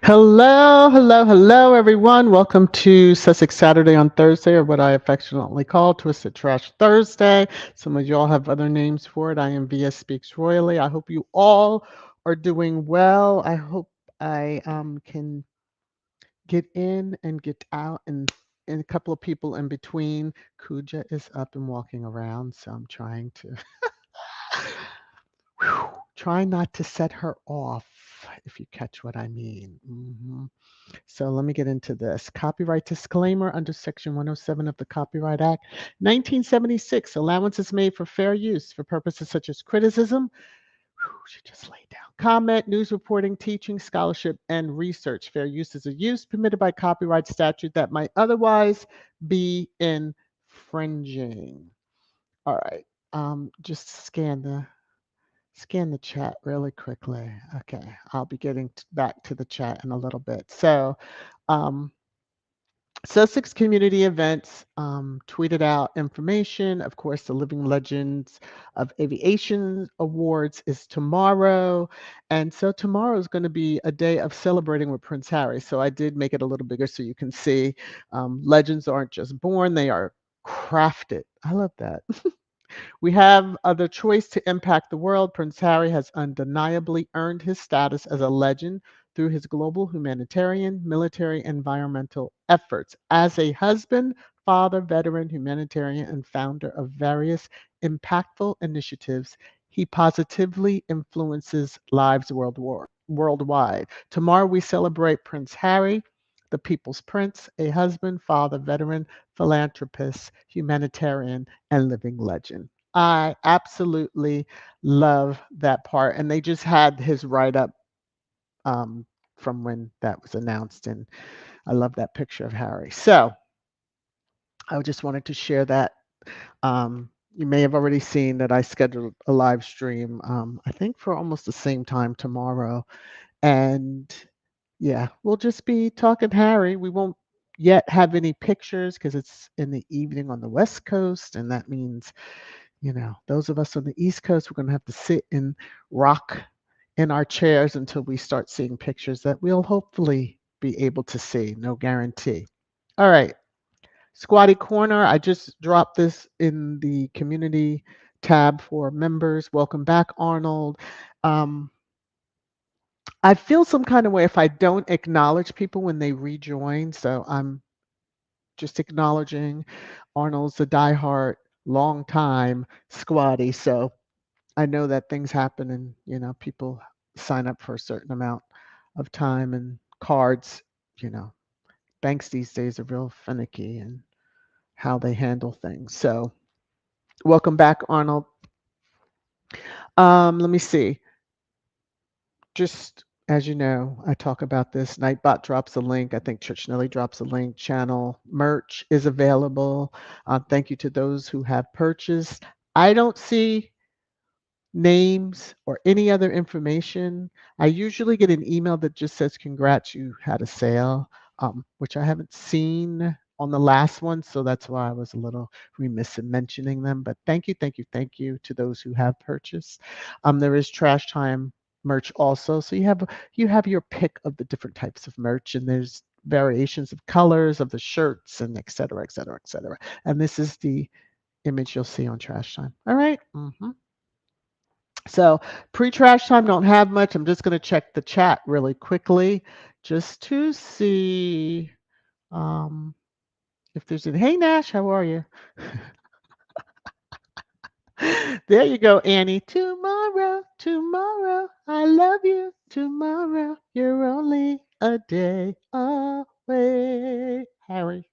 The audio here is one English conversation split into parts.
Hello, hello, hello, everyone. Welcome to Sussex Saturday on Thursday, or what I affectionately call Twisted Trash Thursday. Some of y'all have other names for it. I am VS Speaks Royally. I hope you all are doing well. I hope I can get in and get out and a couple of people in between. Kuja is up and walking around, so I'm trying to try not to set her off, if you catch what I mean. So let me get into this. Copyright disclaimer under Section 107 of the Copyright Act, 1976. Allowance is made for fair use for purposes such as criticism, she just laid down, comment, news reporting, teaching, scholarship, and research. Fair use is a use permitted by copyright statute that might otherwise be infringing. All right. Just scan the chat really quickly. Okay, I'll be getting back to the chat in a little bit. So, um, Sussex Community Events tweeted out information. Of course, the Living Legends of Aviation Awards is tomorrow. And so tomorrow is going to be a day of celebrating with Prince Harry. So I did make it a little bigger so you can see legends aren't just born, they are crafted. I love that. We have the choice to impact the world. Prince Harry has undeniably earned his status as a legend through his global humanitarian, military, environmental efforts. As a husband, father, veteran, humanitarian, and founder of various impactful initiatives, he positively influences lives worldwide. Tomorrow we celebrate Prince Harry, the People's Prince, a husband, father, veteran, philanthropist, humanitarian, and living legend. I absolutely love that part. And they just had his write up um, from when that was announced. And I love that picture of Harry. So I just wanted to share that. You may have already seen that I scheduled a live stream, I think for almost the same time tomorrow. And yeah, we'll just be talking Harry. We won't yet have any pictures because it's in the evening on the West Coast. And that means, those of us on the East Coast, we're going to have to sit and rock in our chairs until we start seeing pictures that we'll hopefully be able to see. No guarantee. All right. Squatty Corner. I just dropped this in the community tab for members. Welcome back, Arnold. Um, I feel some kind of way if I don't acknowledge people when they rejoin. So I'm just acknowledging Arnold's a diehard, long time squatty. So I know that things happen and, people sign up for a certain amount of time and cards, you know, banks these days are real finicky and how they handle things. So welcome back, Arnold. Let me see. Just as you know, I talk about this. Nightbot drops a link. I think Church Nelly drops a link. Channel merch is available. Thank you to those who have purchased. I don't see names or any other information. I usually get an email that just says, congrats, you had a sale, which I haven't seen on the last one. So that's why I was a little remiss in mentioning them. But thank you, thank you, thank you to those who have purchased. There is Trash Time merch also. So you have your pick of the different types of merch, and there's variations of colors of the shirts and et cetera, et cetera, et cetera. And this is the image you'll see on Trash Time. All right. So pre-trash time, don't have much. I'm just going to check the chat really quickly just to see um, if there's any. Hey, Nash, how are you? There you go, Annie. Tomorrow, tomorrow, I love you. Tomorrow, you're only a day away. Harry.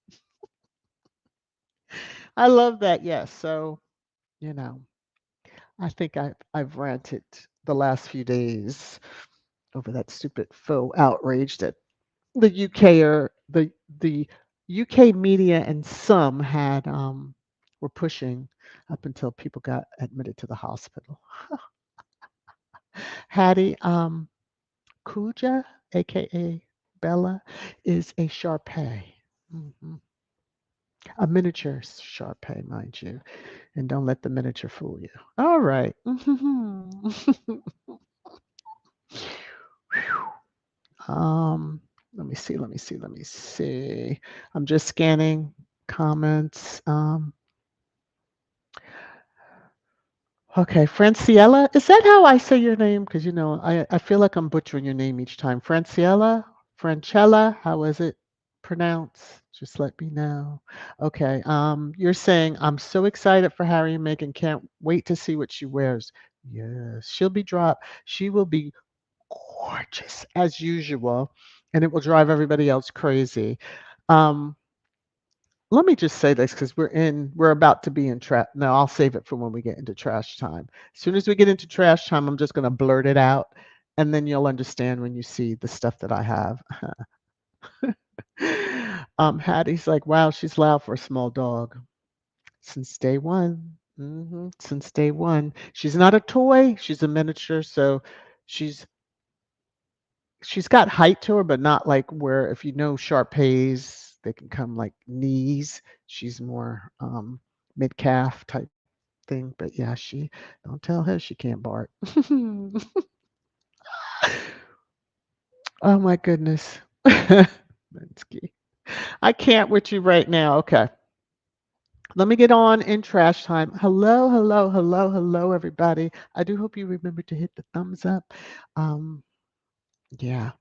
I love that. Yes. So, you know, I think I've ranted the last few days over that stupid faux outrage that the UK or the UK media and some had were pushing up until people got admitted to the hospital. Hattie Kuja, aka Bella, is a Sharpei. hmm A miniature Sharpei, mind you. And don't let the miniature fool you. All right. um, Let me see. Let me see. Let me see. I'm just scanning comments. Okay, Franciella, is that how I say your name? Because I feel like I'm butchering your name each time. Franciella, Francella, how is it pronounced? Just let me know. Okay, you're saying I'm so excited for Harry and Meghan. Can't wait to see what she wears. Yes, she'll be dropped. She will be gorgeous as usual, and it will drive everybody else crazy. Um, Let me just say this because we're about to be in trash. No, I'll save it for when we get into trash time. As soon as we get into trash time, I'm just going to blurt it out, and then you'll understand when you see the stuff that I have. Hattie's like, wow, she's loud for a small dog. Since day one. Since day one. She's not a toy. She's a miniature, so she's she's got height to her, but not like where if you know Shar-Peis, they can come like knees. She's more mid calf type thing. But yeah, she don't tell her she can't bark. Oh my goodness. Minsky. I can't with you right now. Okay. Let me get on in trash time. Hello, hello, hello, hello, everybody. I do hope you remember to hit the thumbs up. Um, yeah.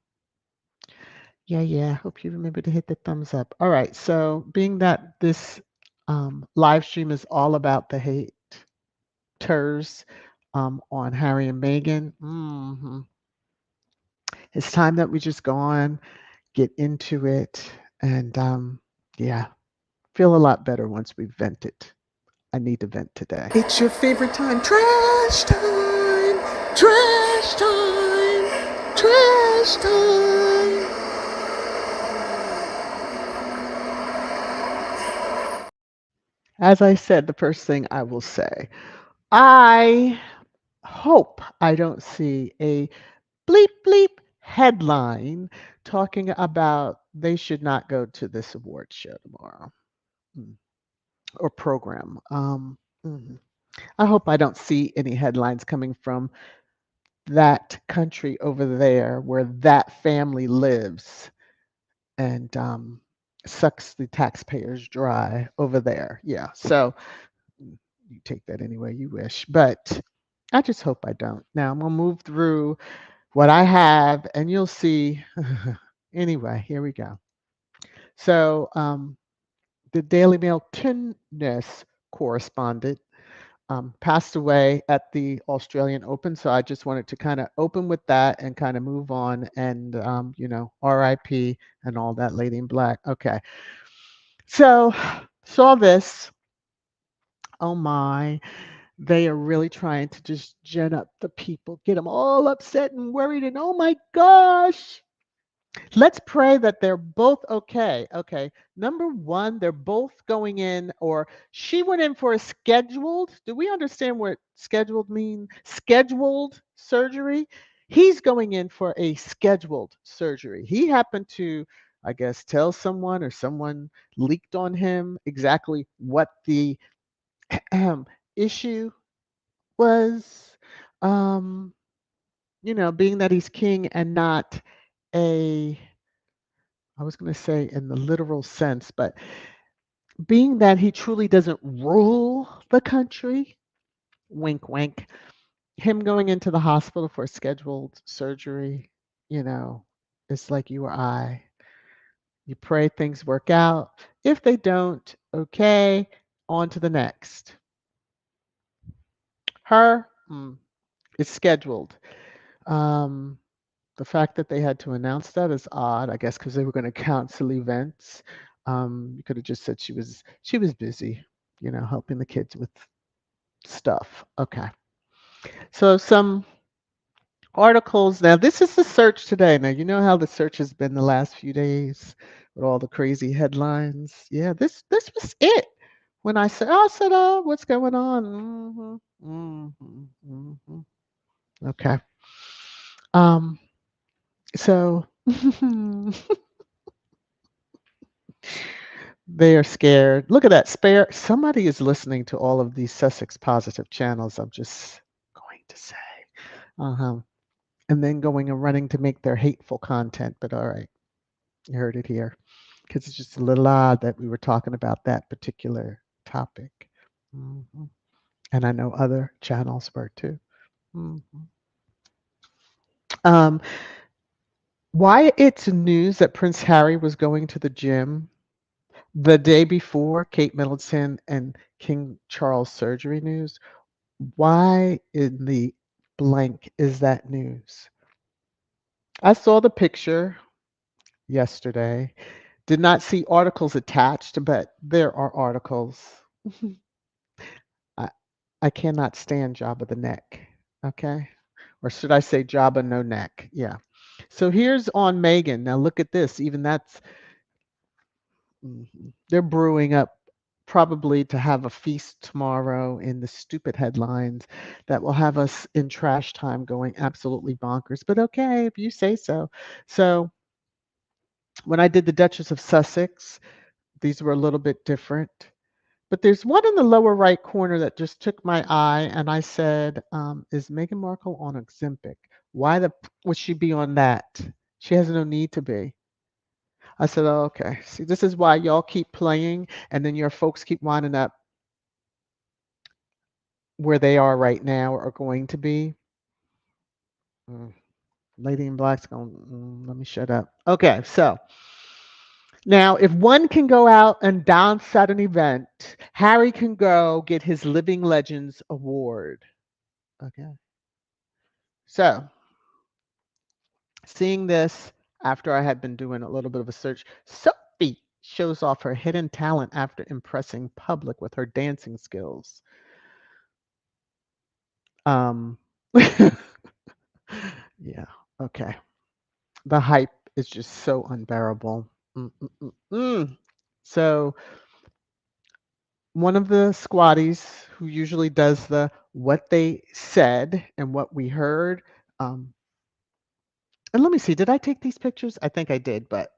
Yeah. Hope you remember to hit the thumbs up. All right. So, being that this live stream is all about the haters on Harry and Meghan, it's time that we just go on, get into it, and yeah, feel a lot better once we vent it. I need to vent today. It's your favorite time. Trash time. Trash time. Trash time. As I said, the first thing I will say, I hope I don't see a bleep bleep headline talking about they should not go to this award show tomorrow or program. Mhm. I hope I don't see any headlines coming from that country over there where that family lives and sucks the taxpayers dry over there. Yeah. So you take that any way you wish. But I just hope I don't. Now I'm going to move through what I have and you'll see. Anyway, here we go. So the Daily Mail tennis correspondent passed away at the Australian Open. So I just wanted to kind of open with that and kind of move on and, RIP and all that lady in black. Okay. So saw this. Oh my. They are really trying to just gin up the people, get them all upset and worried. And oh my gosh, let's pray that they're both okay. Okay. Number one, they're both going in, or she went in for a scheduled. Do we understand what scheduled means? Scheduled surgery. He's going in for a scheduled surgery. He happened to, I guess, tell someone or someone leaked on him exactly what the issue was. Um, being that he's king and not a I was going to say in the literal sense, but being that he truly doesn't rule the country, wink, wink, him going into the hospital for scheduled surgery, it's like you or I. You pray things work out. If they don't, okay, on to the next. Her, it's scheduled. Um, The fact that they had to announce that is odd, I guess, because they were going to cancel events. You could have just said she was busy, helping the kids with stuff. Okay. So some articles. Now this is the search today. Now you know how the search has been the last few days with all the crazy headlines. Yeah, this was it. When I said, oh, what's going on? Okay. Um. So. They are scared. Look at that. Spare. Somebody is listening to all of these Sussex positive channels. I'm just going to say. Uh huh. And then going and running to make their hateful content. But all right. You heard it here because it's just a little odd that we were talking about that particular topic. Mhm. And I know other channels were too. Mhm. Um, why it's news that Prince Harry was going to the gym the day before Kate Middleton and King Charles surgery news? Why in the blank is that news? I saw the picture yesterday. Did not see articles attached, but there are articles. I, I cannot stand Jabba the Neck. Okay. Or should I say Jabba no neck? Yeah. So here's on Meghan. Now look at this. Even that's they're brewing up probably to have a feast tomorrow in the stupid headlines that will have us in trash time going absolutely bonkers. But okay, if you say so. So when I did the Duchess of Sussex, these were a little bit different. But there's one in the lower right corner that just took my eye, and I said, "Is Meghan Markle on Ozempic? Why would she be on that? She has no need to be." I said, "Oh, okay. See, this is why y'all keep playing, and then your folks keep winding up where they are right now or going to be." Mm, Lady in Black's going. Let me shut up. Okay, so now if one can go out and dance at an event, Harry can go get his Living Legends award. Okay, so seeing this after I had been doing a little bit of a search, Sophie shows off her hidden talent after impressing public with her dancing skills. Um, yeah, okay. The hype is just so unbearable. Mm, mm, mm, mm. So, one of the squatties who usually does the what they said and what we heard. Um, and let me see, did I take these pictures? I think I did, but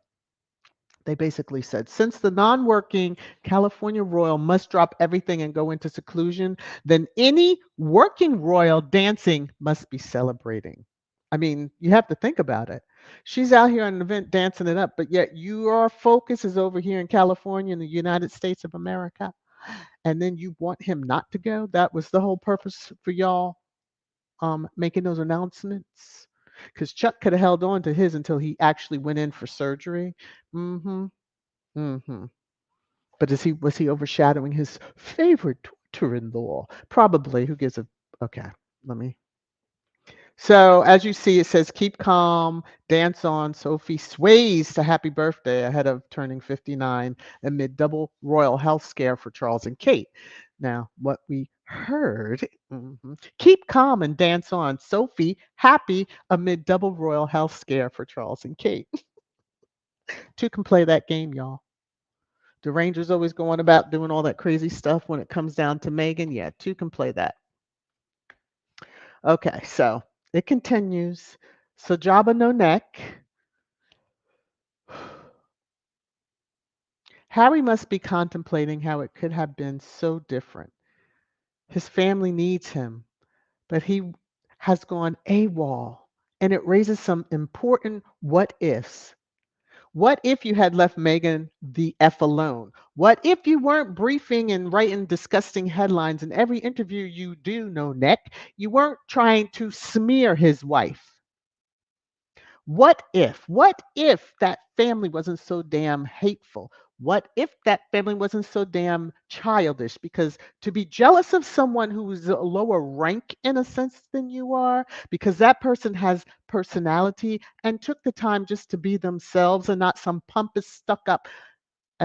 they basically said, since the non working California royal must drop everything and go into seclusion, then any working royal dancing must be celebrating. I mean, you have to think about it. She's out here on an event dancing it up, but yet your focus is over here in California in the United States of America. And then you want him not to go? That was the whole purpose for y'all making those announcements. Because Chuck could have held on to his until he actually went in for surgery. Mm-hmm. Mm-hmm. But was he overshadowing his favorite daughter-in-law? Probably. Who gives a okay, let me. So as you see, it says keep calm, dance on. Sophie sways to happy birthday ahead of turning 59 amid double royal health scare for Charles and Kate. Now, what we heard, keep calm and dance on. Sophie happy amid double royal health scare for Charles and Kate. Two can play that game, y'all. The Rangers always going about doing all that crazy stuff when it comes down to Meghan. Yeah, two can play that. Okay, so it continues. So Jabba no neck. Harry must be contemplating how it could have been so different. His family needs him, but he has gone AWOL, and it raises some important what ifs. What if you had left Meghan the F alone? What if you weren't briefing and writing disgusting headlines in every interview you do, no neck? You weren't trying to smear his wife. What if? What if that family wasn't so damn hateful? What if that family wasn't so damn childish? Because to be jealous of someone who's a lower rank in a sense than you are, because that person has personality and took the time just to be themselves and not some pompous, stuck up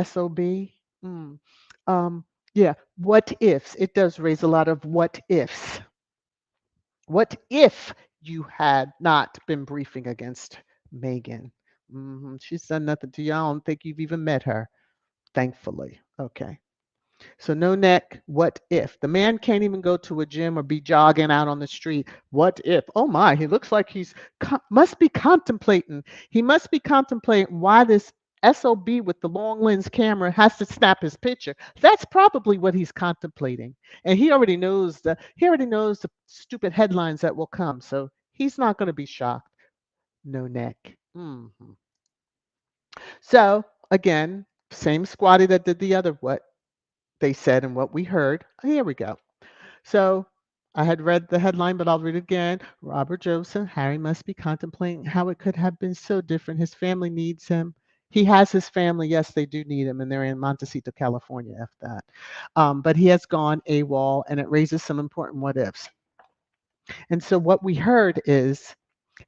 SOB. Mm. Um, yeah, what ifs? It does raise a lot of what ifs. What if you had not been briefing against Megan? She's done nothing to you. I don't think you've even met her, thankfully. Okay. So, no neck, what if? The man can't even go to a gym or be jogging out on the street. What if? Oh my, he looks like must be contemplating. He must be contemplating why this SOB with the long lens camera has to snap his picture. That's probably what he's contemplating. And he already knows the stupid headlines that will come. So he's not going to be shocked. No neck. So again, same squatty that did the other what they said and what we heard. Here we go. So I had read the headline, but I'll read it again. Robert Joseph, Harry must be contemplating how it could have been so different. His family needs him. He has his family. Yes, they do need him, and they're in Montecito, California, if that. But he has gone AWOL, and it raises some important what ifs. And so what we heard is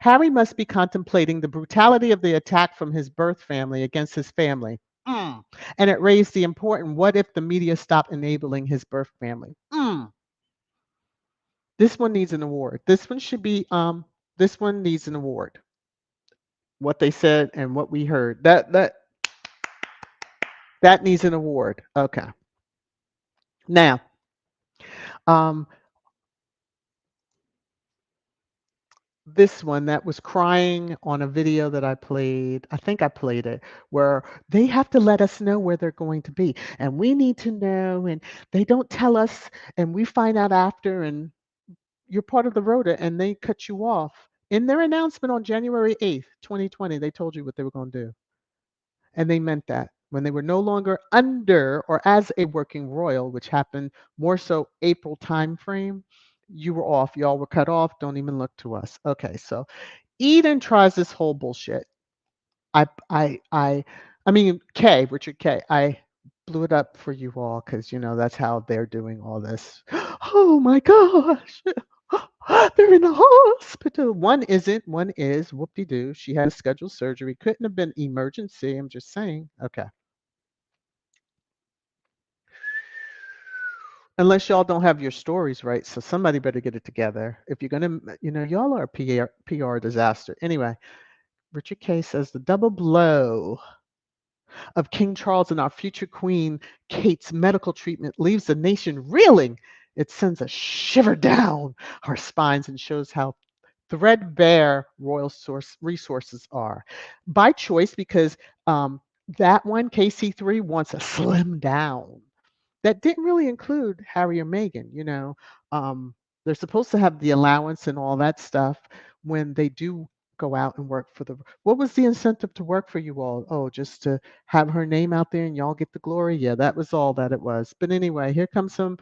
Harry must be contemplating the brutality of the attack from his birth family against his family. And it raised the important what if the media stopped enabling his birth family. This one needs an award. This one should be this one needs an award. What they said and what we heard. That needs an award. Okay. Now, um this one that was crying on a video that I played, I think I played it, where they have to let us know where they're going to be. And we need to know, and they don't tell us, and we find out after, and you're part of the rota, and they cut you off. In their announcement on January 8th, 2020, they told you what they were going to do. And they meant that. When they were no longer under or as a working royal, which happened more so April timeframe, you were off. Y'all were cut off. Don't even look to us. Okay, so Eden tries this whole bullshit. I I I I mean Richard K. I blew it up for you all because that's how they're doing all this. Oh my gosh. They're in the hospital. One isn't, one is. Whoop de doo. She had a scheduled surgery. Couldn't have been emergency. I'm just saying. Okay. Unless y'all don't have your stories right. So somebody better get it together. If you're going to, y'all are a PR disaster. Anyway, Richard K says the double blow of King Charles and our future Queen Kate's medical treatment leaves the nation reeling. It sends a shiver down our spines and shows how threadbare royal source resources are. By choice, because that one, KC3, wants a slim down. That didn't really include Harry or Meghan, they're supposed to have the allowance and all that stuff when they do go out and work for the what was the incentive to work for you all? Oh, just to have her name out there and y'all get the glory? Yeah, that was all that it was. But anyway, here comes some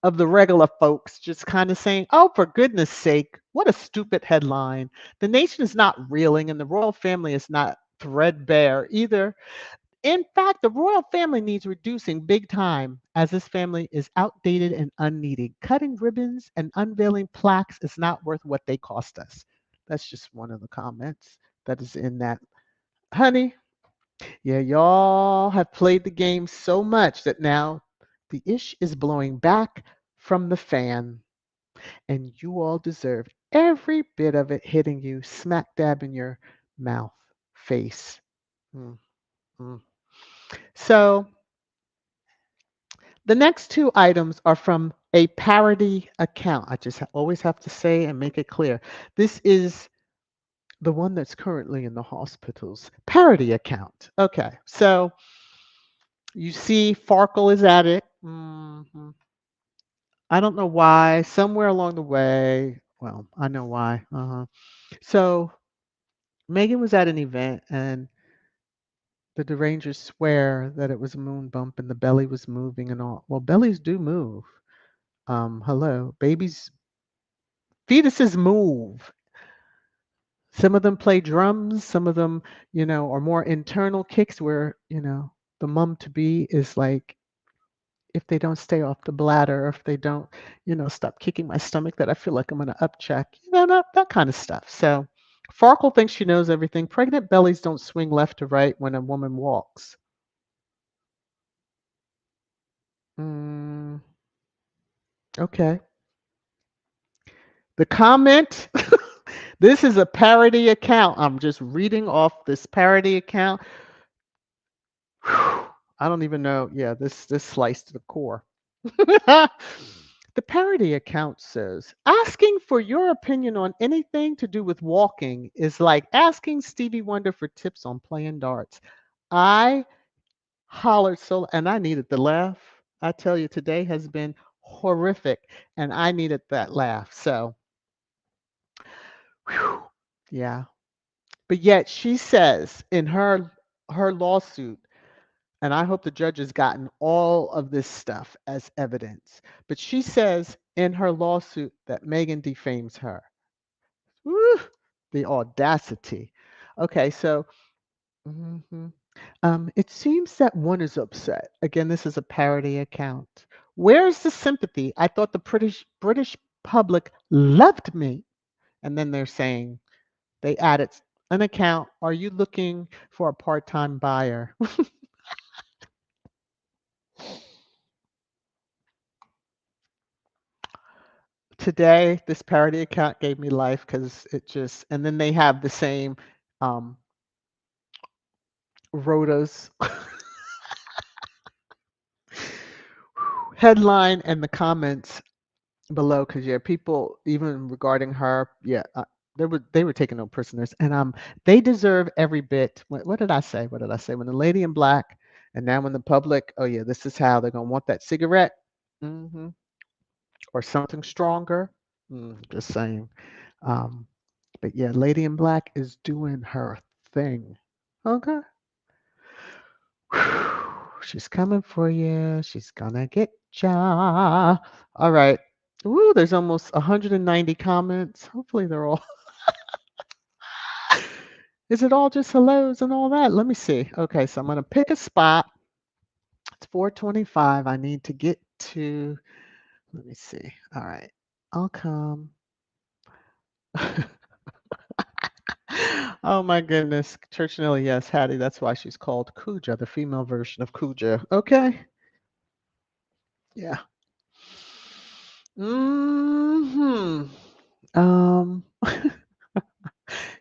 of the regular folks just kind of saying, oh, for goodness sake, what a stupid headline. The nation is not reeling and the royal family is not threadbare either. In fact, the royal family needs reducing big time as this family is outdated and unneeded. Cutting ribbons and unveiling plaques is not worth what they cost us. That's just one of the comments that is in that. Honey, yeah, y'all have played the game so much that now the ish is blowing back from the fan, and you all deserve every bit of it hitting you smack dab in your mouth, face. Mm, mm. So the next two items are from a parody account. I just always have to say and make it clear. This is the one that's currently in the hospital's parody account. Okay, so you see Farkle is at it. I don't know why. Somewhere along the way, well, I know why. So Megan was at an event and the derangers swear that it was a moon bump and the belly was moving and all. Well, bellies do move. Hello. Babies, fetuses move. Some of them play drums, some of them, are more internal kicks where, the mum to be is like, if they don't stay off the bladder, or if they don't, stop kicking my stomach, that I feel like I'm going to upcheck, that kind of stuff. So Farkle thinks she knows everything. Pregnant bellies don't swing left to right when a woman walks. Mm, okay. The comment, this is a parody account. I'm just reading off this parody account. Whew, I don't even know. Yeah, this sliced to the core. The parody account says, asking for your opinion on anything to do with walking is like asking Stevie Wonder for tips on playing darts. I hollered so, and I needed the laugh. I tell you, today has been horrific, and I needed that laugh. So, whew, yeah. But yet she says in her her lawsuit, and I hope the judge has gotten all of this stuff as evidence. But she says in her lawsuit that Megan defames her. Woo, the audacity. Okay, so mhm. It seems that one is upset. Again, this is a parody account. Where's the sympathy? I thought the British public loved me. And then they're saying they added an account. Are you looking for a part-time buyer? Today, this parody account gave me life because it just, and then they have the same um, Rhoda's headline and the comments below because yeah, people even regarding her, yeah, they were taking no prisoners, and they deserve every bit. What did I say? What did I say? When the lady in black, and now when the public, oh yeah, this is how they're gonna want that cigarette, hmm or something stronger. Just saying. Um, but yeah, lady in black is doing her thing. Okay. She's coming for you. She's gonna get ya. All right. Ooh, there's almost 190 comments. Hopefully they're all. Is it all just hellos and all that? Let me see. Okay, so I'm gonna pick a spot. It's 4:25. I need to get to. Let me see. All right. I'll come. Oh my goodness. Church Nelly, yes, Hattie. That's why she's called Cuja, the female version of Cuja. Okay. Yeah. Hmm. Um.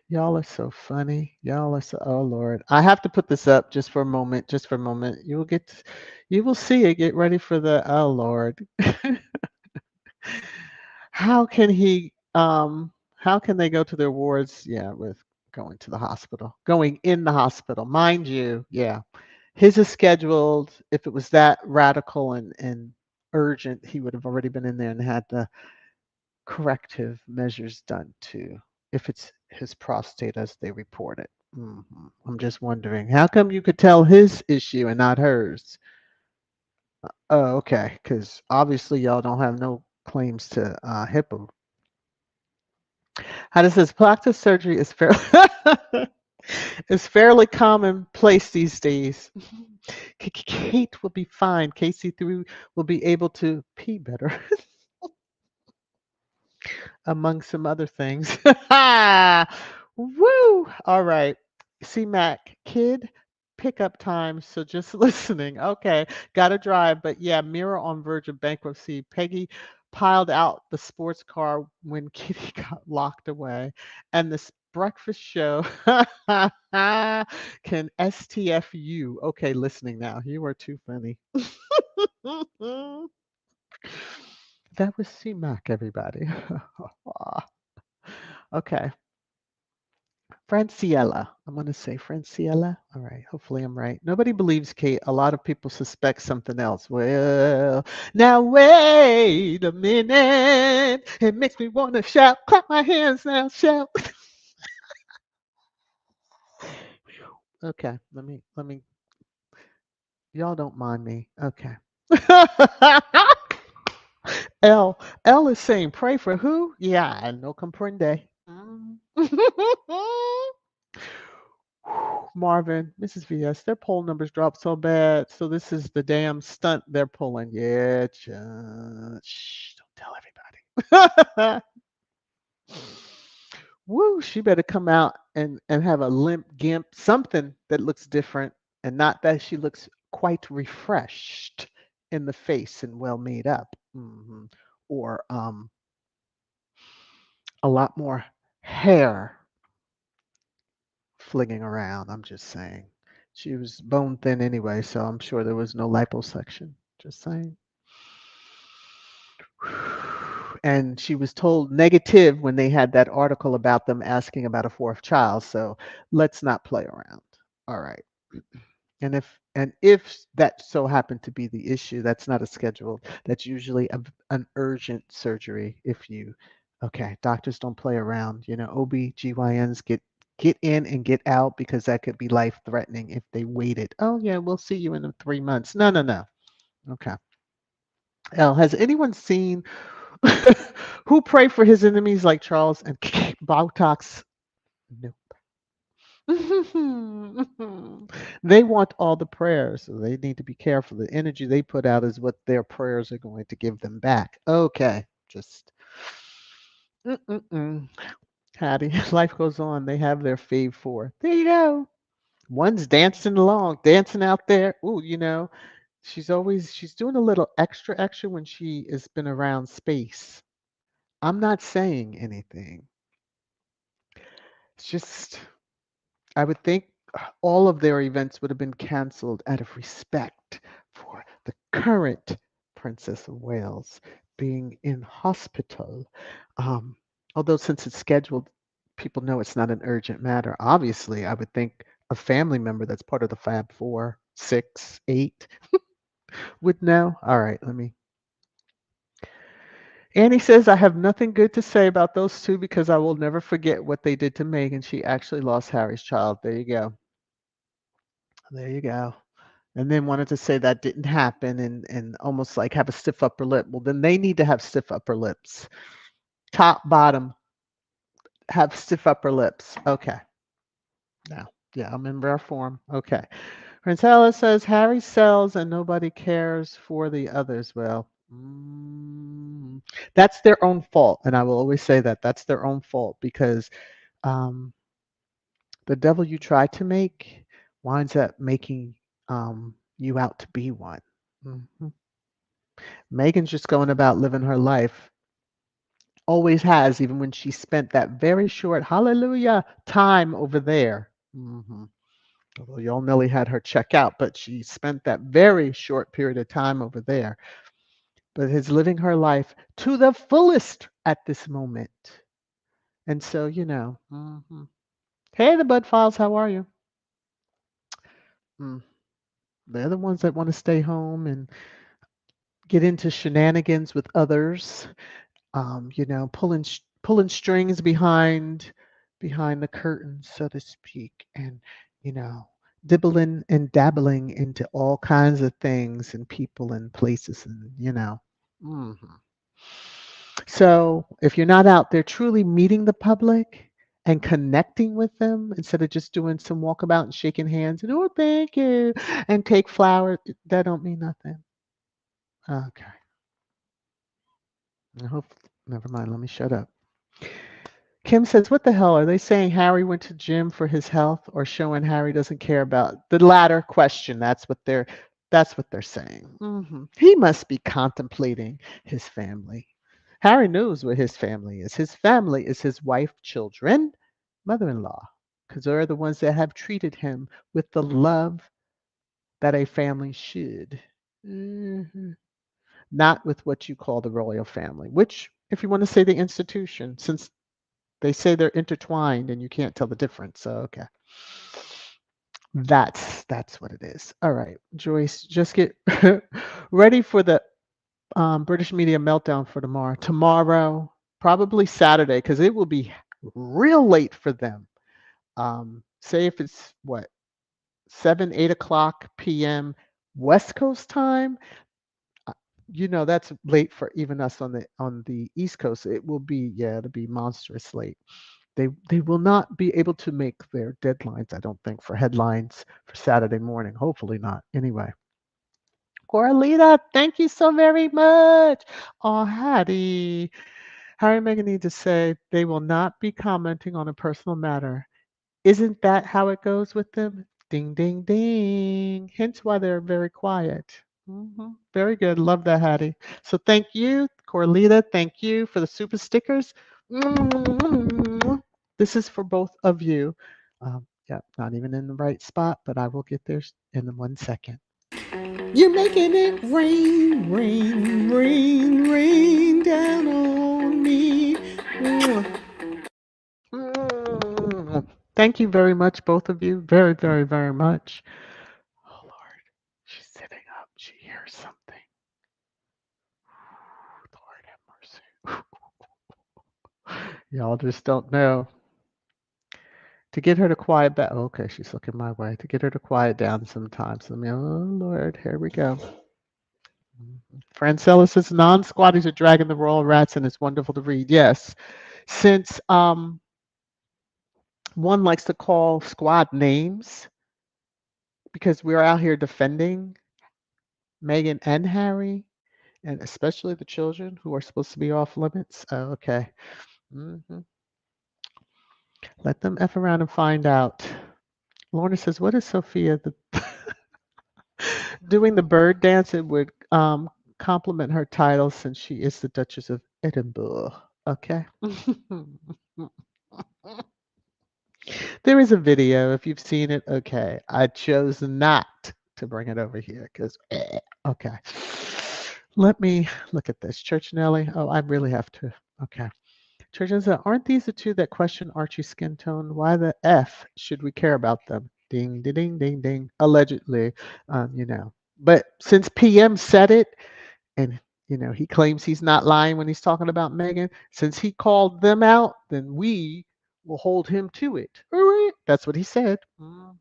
Y'all are so funny. Y'all are so. Oh Lord, I have to put this up just for a moment. Just for a moment. You will get. You will see it. Get ready for the. Oh Lord. How can he? How can they go to their wards? Yeah, with going to the hospital, going in the hospital, mind you. Yeah, his is scheduled. If it was that radical and urgent, he would have already been in there and had the corrective measures done too, if it's his prostate as they report it. I'm just wondering, how come you could tell his issue and not hers? Oh, okay, because obviously y'all don't have no claims to HIPAA. How does this plastic surgery is fairly is fairly commonplace these days. Kate will be fine. Casey 3 will be able to pee better. Among some other things. Woo! All right. C-Mac, kid pickup time. So just listening. Okay. Got to drive. But yeah, Mira on verge of bankruptcy. Peggy piled out the sports car when Kitty got locked away. And this breakfast show can STFU. Okay, listening now. You are too funny. That was C-Mac, everybody. Okay. Franciella. I'm going to say Franciella. All right. Hopefully I'm right. Nobody believes Kate. A lot of people suspect something else. Well, now wait a minute. It makes me want to shout. Clap my hands now. Shout. Okay. Let me. Y'all don't mind me. Okay. L is saying pray for who? Yeah, no comprende. Marvin, Mrs. VS, their poll numbers dropped so bad. So this is the damn stunt they're pulling. Yeah, shh, don't tell everybody. Woo, she better come out and have a limp gimp, something that looks different, and not that she looks quite refreshed in the face and well made up. Or a lot more hair flinging around. I'm just saying. She was bone thin anyway, so I'm sure there was no liposuction. Just saying. And she was told negative when they had that article about them asking about a fourth child. So let's not play around. All right. And if that so happened to be the issue, that's not a scheduled. That's usually an urgent surgery. If you, okay, doctors don't play around. OB/GYNs get in and get out because that could be life threatening if they waited. Oh, yeah, we'll see you in 3 months. No, no, no. Okay. L, has anyone seen who pray for his enemies like Charles and Botox? No. They want all the prayers, so they need to be careful. The energy they put out is what their prayers are going to give them back. Okay, just mm-mm-mm. Hattie, life goes on. They have their fave four. There you go. One's dancing along, dancing out there. Ooh, she's doing a little extra extra when she has been around space. I'm not saying anything. It's just I would think all of their events would have been canceled out of respect for the current Princess of Wales being in hospital. Um, Although, since it's scheduled, people know it's not an urgent matter. Obviously, I would think a family member that's part of the Fab Four, six, eight would know. All right, let me. Annie says, I have nothing good to say about those two because I will never forget what they did to Meghan. She actually lost Harry's child. There you go. There you go. And then wanted to say that didn't happen and almost like have a stiff upper lip. Well, then they need to have stiff upper lips. Top, bottom, have stiff upper lips. Okay. Now, yeah, I'm in rare form. Okay. Rentella says Harry sells and nobody cares for the others. Well, that's their own fault. And I will always say that that's their own fault because um, the devil you try to make winds up making you out to be one. Mhm. Megan's just going about living her life. Always has, even when she spent that very short hallelujah time over there. Although y'all Nelly had her check out, but she spent that very short period of time over there. But is living her life to the fullest at this moment. And so, Hey, the Bud Files, how are you? Mm, they're the ones that want to stay home and get into shenanigans with others. Pulling strings behind the curtain, so to speak, and you know, dibbling and dabbling into all kinds of things and people and places, and Mhm. So if you're not out there truly meeting the public and connecting with them instead of just doing some walkabout and shaking hands and oh thank you and take flowers, that don't mean nothing. Okay. I hope never mind. Let me shut up. Kim says, "What the hell are they saying? Harry went to gym for his health, or showing Harry doesn't care about the latter question? That's what they're saying. He must be contemplating his family. Harry knows what his family is. His family is his wife, children, mother-in-law, because they're the ones that have treated him with the love that a family should. Mhm. Not with what you call the royal family, which, if you want to say the institution, since they say they're intertwined and you can't tell the difference. So okay. That's what it is. All right, Joyce, just get ready for the British media meltdown for tomorrow. Tomorrow, probably Saturday, because it will be real late for them. Say if it's what 7, 8 o'clock p.m. West Coast time. uh, that's late for even us on the East Coast. It will be it'll be monstrous late. They will not be able to make their deadlines, I don't think, for headlines for Saturday morning. Hopefully not. Anyway, Coralita, thank you so very much. Oh, Hattie. Harry and Meghan need to say they will not be commenting on a personal matter. Isn't that how it goes with them? Ding, ding, ding. Hence why they're very quiet. Very good. Love that, Hattie. So thank you, Corlita. Thank you for the super stickers. This is for both of you. Yeah, not even in the right spot, but I will get there in 1 second. You're making it rain, rain, rain, rain down on me. Thank you very much, both of you. Very, very, very much. Oh, Lord. She's sitting up. She hears something. Lord have mercy. Y'all just don't know. To get her to quiet back. Okay, she's looking my way. To get her to quiet down sometimes. Let me. Oh Lord, here we go. Francella says non-squatties are dragging the royal rats, and it's wonderful to read. Yes, since one likes to call squad names because we're out here defending Meghan and Harry, and especially the children who are supposed to be off limits. Oh, okay. hmm Let them F around and find out. Lorna says, what is Sophia doing the bird dance? It would complement her title since she is the Duchess of Edinburgh. Okay. There is a video. If you've seen it, okay. I chose not to bring it over here because, okay. Let me look at this. Church Nelly. Oh, I really have to. Okay. Church says, aren't these the two that question Archie's skin tone? Why the F should we care about them? Ding, ding, ding, ding, ding. Allegedly, you know. But since PM said it, and he claims he's not lying when he's talking about Meghan, since he called them out, then we will hold him to it. All right. That's what he said. Whew.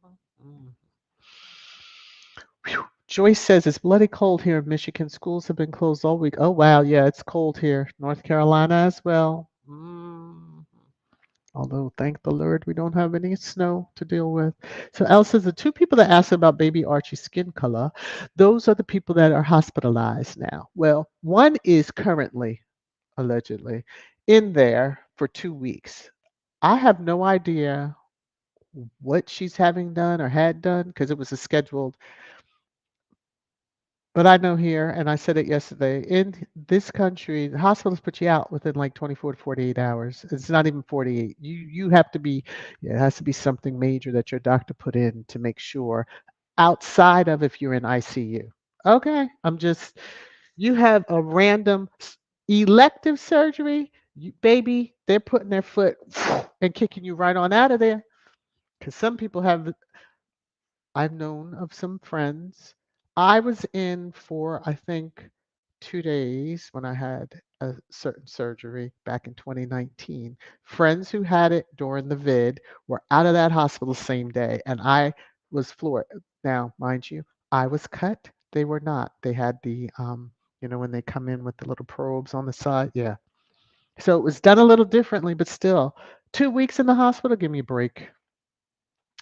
Joyce says it's bloody cold here in Michigan. Schools have been closed all week. Oh wow, yeah, it's cold here. North Carolina as well. Although, thank the Lord, we don't have any snow to deal with. So, Elle says the two people that asked about baby Archie's skin color, those are the people that are hospitalized now. Well, one is currently, allegedly, in there for 2 weeks. I have no idea what she's having done or had done because it was a scheduled. But I know here, and I said it yesterday, in this country, the hospitals put you out within like 24 to 48 hours. It's not even 48. You have to be, yeah, it has to be something major that your doctor put in to make sure outside of if you're in ICU. Okay, you have a random elective surgery, baby, they're putting their foot and kicking you right on out of there. Because some people have I've known of some friends. I was in for, I think, 2 days when I had a certain surgery back in 2019. Friends who had it during the vid were out of that hospital same day, and I was floored. Now, mind you, I was cut. They were not. They had when they come in with the little probes on the side. Yeah. So it was done a little differently, but still, 2 weeks in the hospital, give me a break.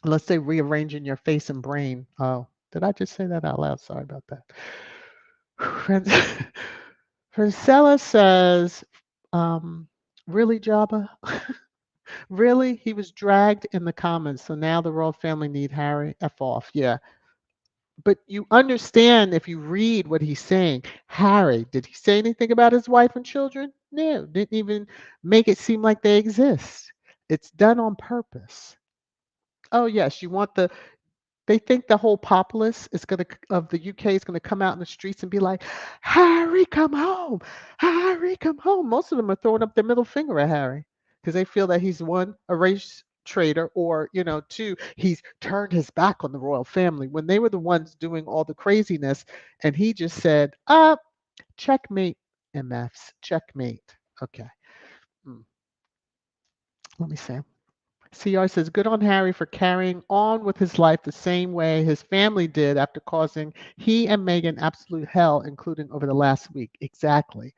Let's say rearranging your face and brain. Oh, did I just say that out loud? Sorry about that. Priscilla says, really, Jabba? Really? He was dragged in the comments, so now the royal family need Harry F off. Yeah. But you understand if you read what he's saying. Harry, did he say anything about his wife and children? No, didn't even make it seem like they exist. It's done on purpose. Oh, yes, you want they think the whole populace is going to of the UK is going to come out in the streets and be like, "Harry, come home! Harry, come home!" Most of them are throwing up their middle finger at Harry because they feel that he's one, a race traitor, or two, he's turned his back on the royal family when they were the ones doing all the craziness, and he just said, checkmate, MFs, checkmate." Okay, let me see. CR says, good on Harry for carrying on with his life the same way his family did after causing he and Meghan absolute hell, including over the last week. Exactly.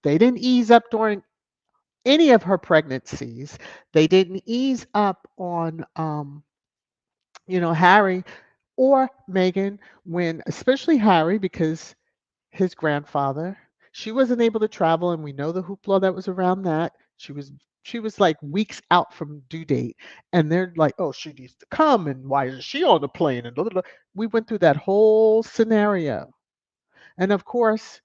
They didn't ease up during any of her pregnancies. They didn't ease up on, Harry or Meghan when, especially Harry, because his grandfather. She wasn't able to travel, and we know the hoopla that was around that. She was like weeks out from due date, and they're like, "Oh, she needs to come, and why isn't she on the plane?" And blah, blah, blah. We went through that whole scenario, and of course,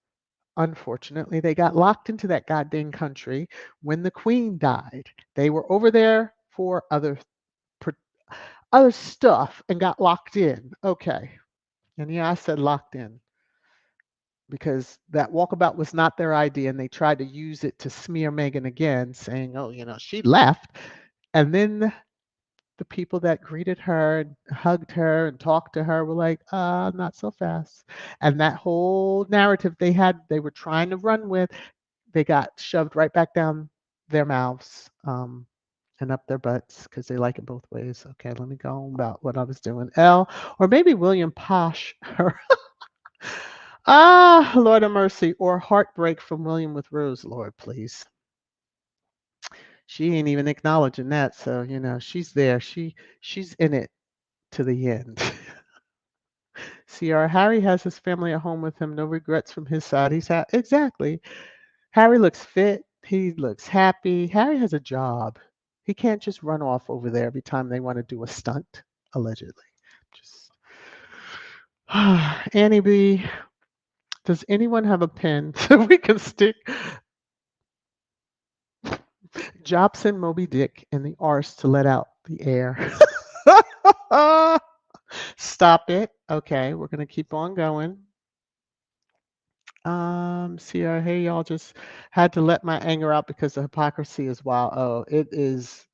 unfortunately, they got locked into that goddamn country when the Queen died. They were over there for other stuff and got locked in. Okay, and yeah, I said locked in because that walkabout was not their idea, and they tried to use it to smear Meghan again, saying, "Oh, she left." And then the people that greeted her and hugged her and talked to her were like, not so fast. And that whole narrative they were trying to run with, they got shoved right back down their mouths. and up their butts because they like it both ways. Okay, let me go on about what I was doing. L, or maybe William Posh. Ah, Lord of mercy, or heartbreak from William with Rose. Lord, please. She ain't even acknowledging that, so she's there. She's in it to the end. CR, Harry has his family at home with him. No regrets from his side. Exactly. Harry looks fit. He looks happy. Harry has a job. He can't just run off over there every time they want to do a stunt, allegedly. Just Annie B, does anyone have a pen so we can stick Jobson Moby Dick in the arse to let out the air? Stop it. Okay, we're gonna keep on going. CR, hey y'all, just had to let my anger out because the hypocrisy is wild. Oh, it is.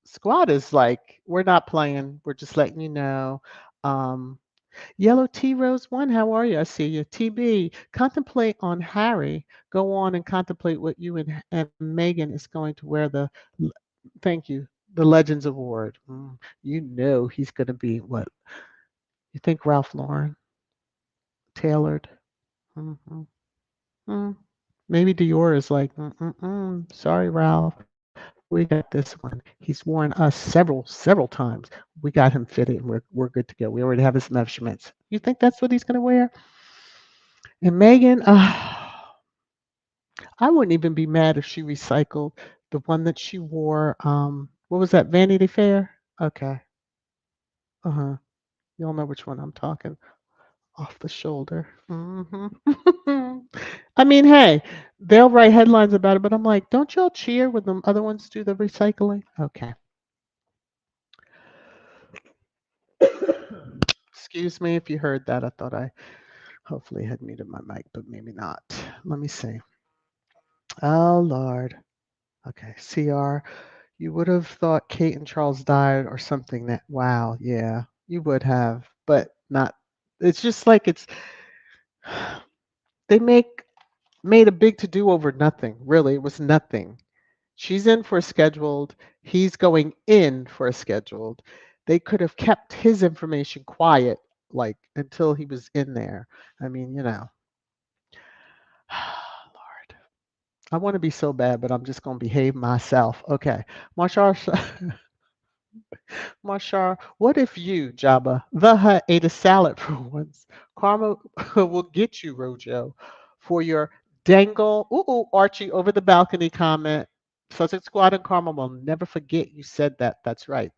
Squad is like, we're not playing. We're just letting you know. Um, Yellow T Rose One, how are you? I see you. TB, contemplate on Harry. Go on and contemplate what you and Megan is going to wear thank you, the Legends Award. You know he's going to be what? You think Ralph Lauren tailored? hmm Mm. Maybe Dior is like, sorry, Ralph. We got this one. He's worn us several times. We got him fitted, and we're good to go. We already have his measurements. You think that's what he's going to wear? And Megan, I wouldn't even be mad if she recycled the one that she wore. What was that? Vanity Fair. Okay. Uh-huh. You'll know which one I'm talking. Off the shoulder. I mean, hey, they'll write headlines about it, but I'm like, don't y'all cheer when the other ones do the recycling? Okay. Excuse me if you heard that. I thought I hopefully had muted my mic, but maybe not. Let me see. Oh, Lord. Okay. CR, you would have thought Kate and Charles died or something that, wow, yeah, you would have, but not. It's just like they made a big to do over nothing. Really, it was nothing. She's in for a scheduled. He's going in for a scheduled. They could have kept his information quiet, like until he was in there. I mean, Lord, I want to be so bad, but I'm just going to behave myself. Okay, Marshall, Marshall, what if you, Jabba the Hutt, ate a salad for once? Karma will get you, Rojo, for your dangle. Ooh, Archie over the balcony comment. Sussex Squad and Karma will never forget you said that. That's right.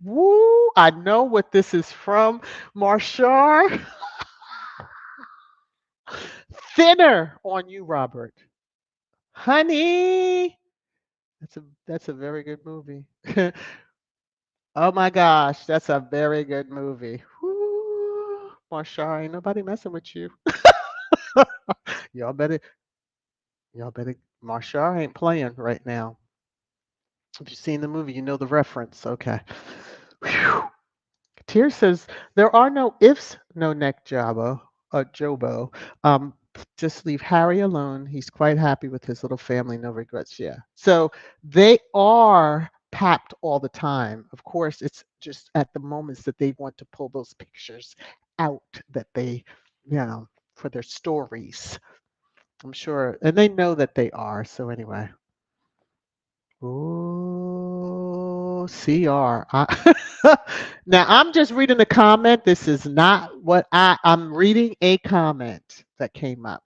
Woo! I know what this is from. Marshall, thinner on you, Robert. Honey. That's a very good movie. Oh my gosh, that's a very good movie. Woo. Marshall, ain't nobody messing with you. Y'all better, y'all better. Marshall ain't playing right now. If you've seen the movie, you know the reference. Okay. Whew. Tier says there are no ifs, no neck Jobo. Just leave Harry alone. He's quite happy with his little family, no regrets. Yeah. So they are papped all the time. Of course, it's just at the moments that they want to pull those pictures out that they, for their stories. I'm sure, and they know that they are. So anyway. Oh, CR. Now I'm just reading the comment. This is not what I'm reading a comment that came up.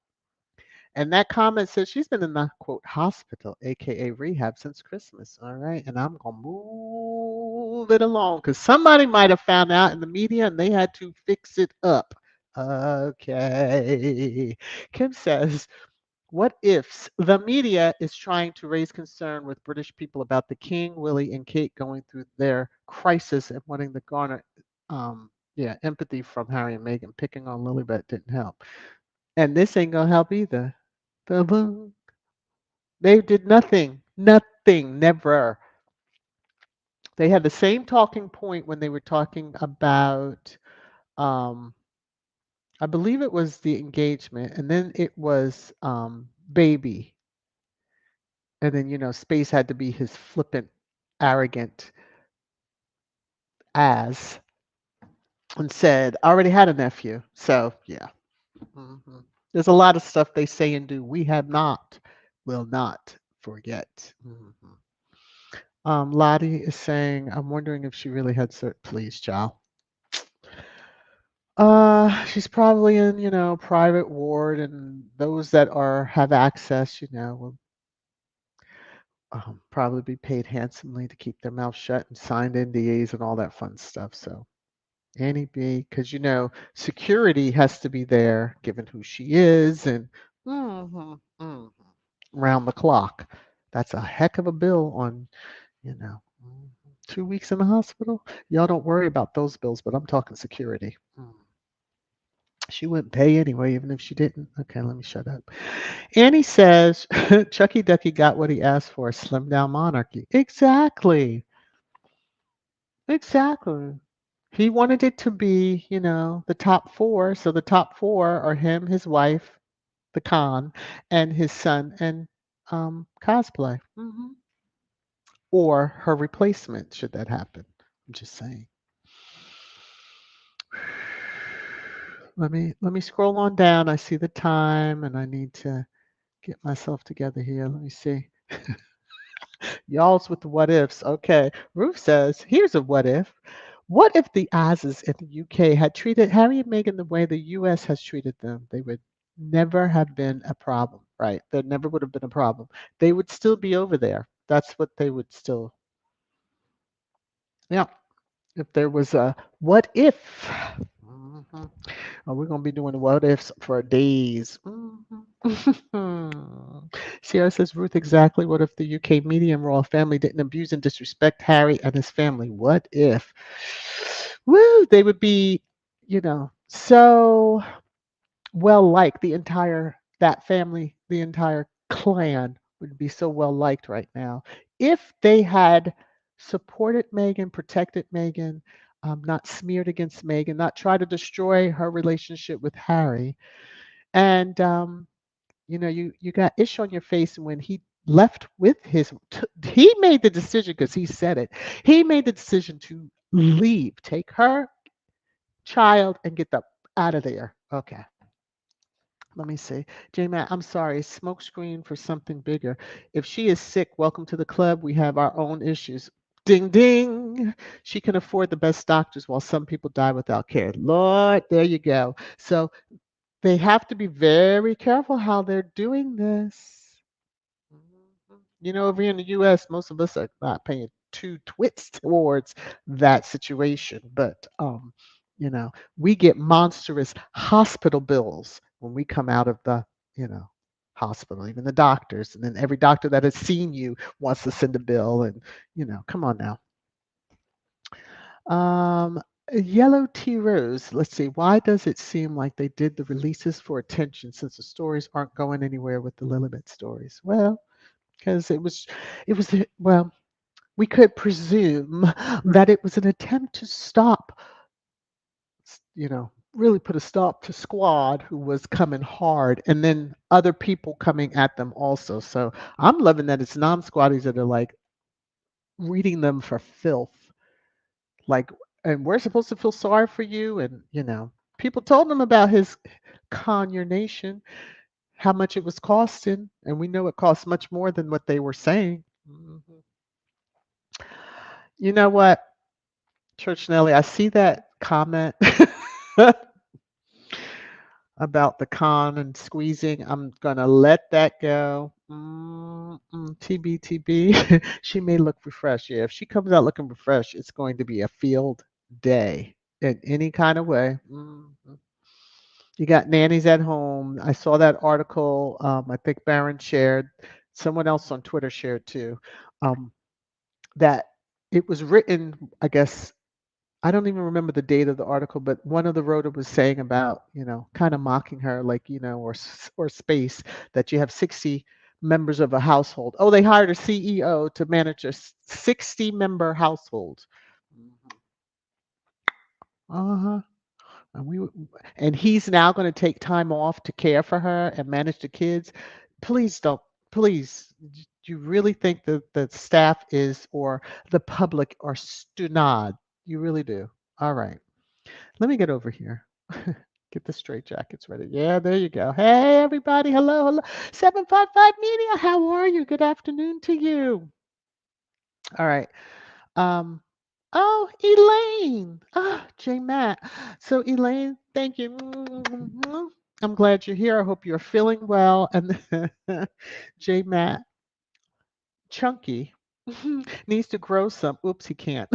And that comment says she's been in the quote hospital, aka rehab, since Christmas. All right. And I'm gonna move it along because somebody might have found out in the media and they had to fix it up. Okay. Kim says what ifs? The media is trying to raise concern with British people about the King, Willie, and Kate going through their crisis and wanting to garner, empathy from Harry and Meghan. Picking on Lilibet didn't help, and this ain't gonna help either. Ta-boom. They did nothing, never. They had the same talking point when they were talking about, I believe it was the engagement, and then it was baby. And then, Space had to be his flippant arrogant as and said, I already had a nephew. So, yeah. hmm There's a lot of stuff they say and do we have not, will not forget. Lottie is saying, I'm wondering if she really had cert. Please, child. She's probably in, private ward, and those that are have access, will probably be paid handsomely to keep their mouth shut and signed NDAs and all that fun stuff. So Annie B, because security has to be there, given who she is, and mhm, mhm, round the clock. That's a heck of a bill on, you know, 2 weeks in the hospital. Y'all don't worry about those bills, but I'm talking security. She wouldn't pay anyway, even if she didn't. Okay, let me shut up. Annie says Chucky Ducky got what he asked for, a slim down monarchy. Exactly. Exactly. He wanted it to be, the top four. So the top four are him, his wife, the Khan, and his son and cosplay. Or her replacement, should that happen. I'm just saying. Let me scroll on down. I see the time and I need to get myself together here. Let me see. Y'all's with the what ifs. Okay. Ruth says, here's a what if. What if the Oz's in the UK had treated Harry and Meghan the way the US has treated them? They would never have been a problem, right? There never would have been a problem. They would still be over there. That's what they would still, yeah. If there was a what if. Mhm. Oh, we're going to be doing the what ifs for days. Sierra says, Ruth, exactly. What if the UK media and royal family didn't abuse and disrespect Harry and his family? What if? Woo, they would be, so well liked. That family, the entire clan would be so well liked right now if they had supported Meghan, protected Meghan, not smeared against Meghan, not tried to destroy her relationship with Harry. And you got ish on your face when he left with he made the decision because he said it. He made the decision to leave, take her child, and get the out of there. Okay. Let me see. J-Matt, I'm sorry. Smoke screen for something bigger. If she is sick, welcome to the club. We have our own issues. Ding, ding. She can afford the best doctors while some people die without care. Lord, there you go. So they have to be very careful how they're doing this. Over here in the US, most of us are not paying two twits towards that situation. But you know, we get monstrous hospital bills when we come out of the, hospital, even the doctors, and then every doctor that has seen you wants to send a bill and, come on now. Yellow Tea Rose, let's see, why does it seem like they did the releases for attention since the stories aren't going anywhere with the Lilibet stories? Well, because well, we could presume that it was an attempt to stop, really put a stop to Squad, who was coming hard, and then other people coming at them also. So I'm loving that it's non-squatties that are like reading them for filth. Like, and we're supposed to feel sorry for you. And, people told them about his con your nation, how much it was costing. And we know it costs much more than what they were saying. You know what, Church Nelly, I see that comment about the con and squeezing. I'm going to let that go. TBTB. She may look refreshed. Yeah, if she comes out looking refreshed, it's going to be a field day in any kind of way. You got nannies at home. I saw that article. I think Barron shared. Someone else on Twitter shared too. That it was written, I guess, I don't even remember the date of the article, but one of the writer was saying about, kind of mocking her, like, or space, that you have 60 members of a household. Oh, they hired a CEO to manage a 60-member household. Uh-huh. And he's now going to take time off to care for her and manage the kids. Please don't, please. You really think that the staff is or the public are stunad. You really do. All right. Let me get over here. Get the straight jackets ready. Yeah, there you go. Hey, everybody. Hello, hello. 755 Media. How are you? Good afternoon to you. All right. Um, oh, Elaine. Ah, J Matt. So, Elaine, thank you. I'm glad you're here. I hope you're feeling well. And J Matt, chunky, needs to grow some. Oops, he can't.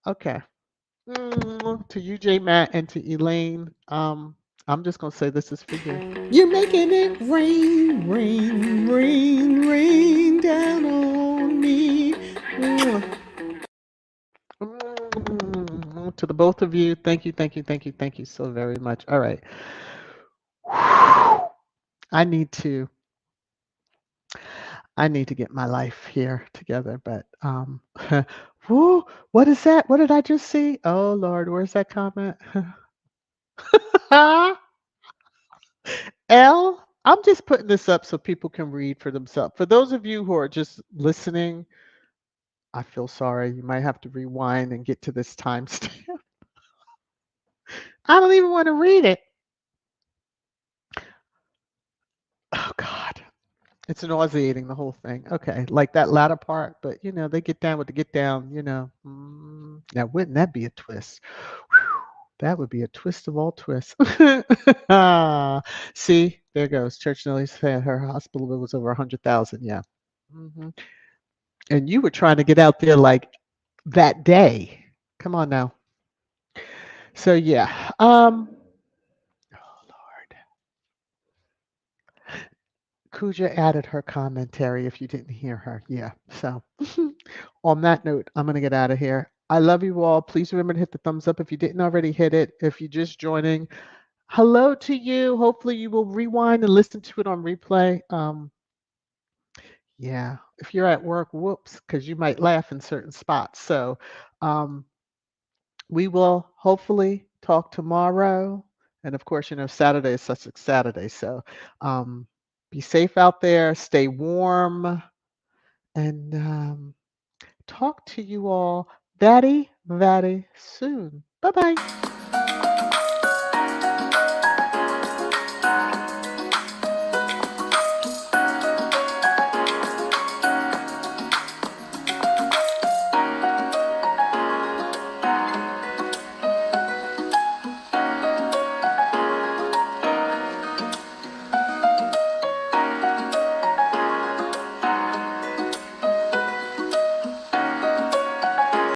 Okay. To you, J Matt, and to Elaine, I'm just gonna say this is for you. You're making it rain, rain, rain, rain down on me. To the both of you, thank you, thank you, thank you, thank you so very much. All right. I need to I need to get my life here together, but whoo, what is that? What did I just see? Oh Lord, where's that comment? L, I'm just putting this up so people can read for themselves. For those of you who are just listening, I feel sorry. You might have to rewind and get to this timestamp. I don't even want to read it. Oh God. It's nauseating, the whole thing. Okay, like that latter part, but they get down with the get down. Now, wouldn't that be a twist? Whew, that would be a twist of all twists. See, there goes. Church Nelly said her hospital bill was over 100,000. Yeah. hmm And you were trying to get out there like that day. Come on now. So yeah. Oh Lord. Kuja added her commentary if you didn't hear her. Yeah. So on that note, I'm going to get out of here. I love you all. Please remember to hit the thumbs up if you didn't already hit it. If you're just joining, hello to you. Hopefully, you will rewind and listen to it on replay. Yeah. If you're at work, whoops, because you might laugh in certain spots. So, um, we will hopefully talk tomorrow. And of course, Saturday is Sussex Saturday. So, um, be safe out there. Stay warm. And talk to you all very, very soon. Bye bye.